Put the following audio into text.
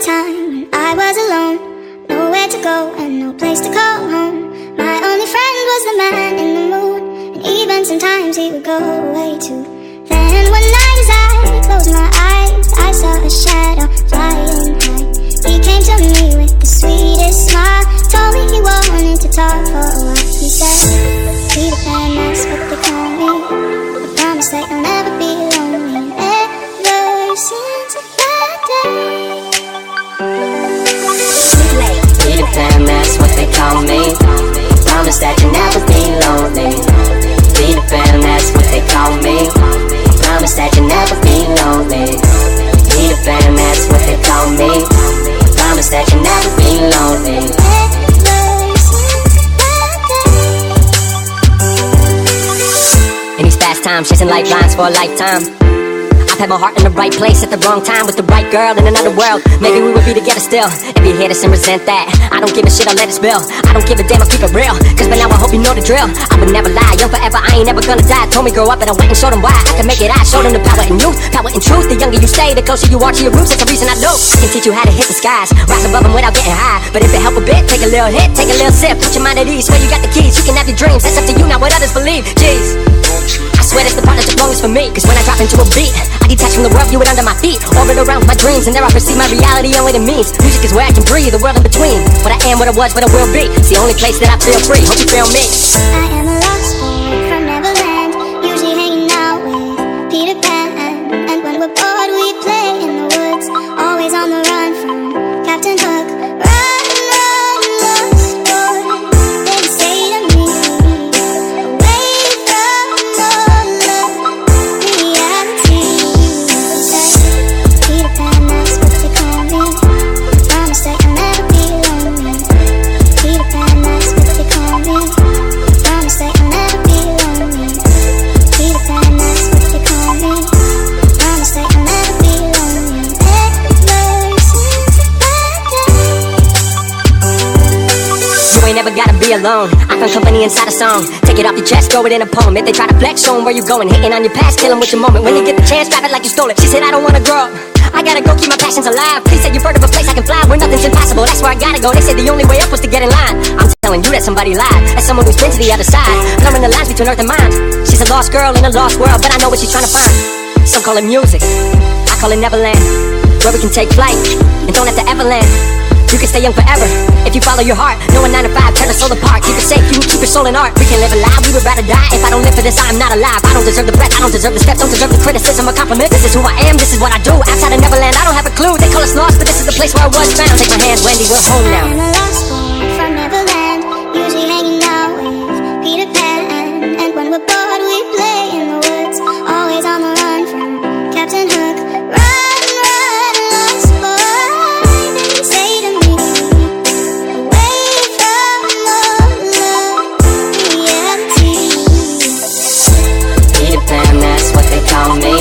time when I was alone, nowhere to go and no place to call home. My only friend was the man in the moon, and even sometimes he would go away too. Then one night as I closed my eyes, I saw a shadow flying high. He came to me with the sweetest smile, told me he wanted to talk for a while. He said, Peter Pan, that's what they call me. I promise that you'll never be lonely ever since that day. Peter Pan, that's what they call me. Promise that you'll never be lonely. Peter Pan, that's what they call me. Promise that you'll never be lonely. Peter Pan, that's what they call me. Promise that you'll never be lonely. In these fast times, chasing lifelines for a lifetime, I've had my heart in the right place at the wrong time with the right girl in another world. Maybe we would be together still. If you hear this and resent that, I don't give a shit, I'll let it spill. I don't give a damn, I'll keep it real, cause by now I hope you know the drill. I would never lie, young forever, I ain't never gonna die. Told me grow up and I went and showed them why I can make it. I showed them the power in youth, power in truth. The younger you stay, the closer you are to your roots. That's the reason I know I can teach you how to hit the skies, rise above them without getting high. But if it help a bit, take a little hit, take a little sip, put your mind at ease, swear you got the keys. You can have your dreams, that's up to you, not what others believe. Jeez, I swear that's the part that took longest for me, cause when I drop into a beat, I detach from the world, view it under my feet, orbit around my dreams, and there I perceive my reality and what it means. Music is where I can breathe, the world in between, what I am, what I was, what I will be. It's the only place that I feel free, hope you feel me. I am a lost boy from Neverland, usually hanging out with Peter Pan. And when we're bored we play in the woods, always on the run from Captain Hook. Run, run, lost boy, they say to me, away from all of reality. Peter Pan, that's what they call me. Promise that you'll never be lonely. Peter Pan, that's what they call me. Promise that you'll never be lonely. Peter Pan, that's what they call me. Promise that you'll never be lonely ever since that day. You ain't never gotta be alone, I found company inside a song. Take it off your chest, throw it in a poem. If they try to flex, show 'em where you going. Hitting on your past, kill 'em with your moment. When you get the chance, grab it like you stole it. She said I don't wanna grow up, I gotta go keep my passions alive. Please say you've heard of a place I can fly where nothing's impossible. That's where I gotta go. They said the only way up was to get in line. I'm telling you that somebody lied. As someone who's been to the other side, blurring the lines between earth and mind. She's a lost girl in a lost world, but I know what she's trying to find. Some call it music, I call it Neverland, where we can take flight and don't have to ever land. You can stay young forever if you follow your heart. No 9 to 5, turn the soul apart. Keep it safe, you can keep your soul in art. We can live a lie, we would rather die. If I don't live for this, I am not alive. I don't deserve the breath, I don't deserve the steps, don't deserve the criticism or compliment. This is who I am, this is what I do. Outside of Neverland, I don't have a clue. They call us lost, but this is the place where I was found. Take my hand, Wendy, we're home now. I am a lost boy from Neverland, usually hanging out with Peter Pan. And when we're bored we play in the woods, always on the run from Captain Hook. Run, run, lost boy, they say to me, away from all of reality. Peter Pan, that's what they call me.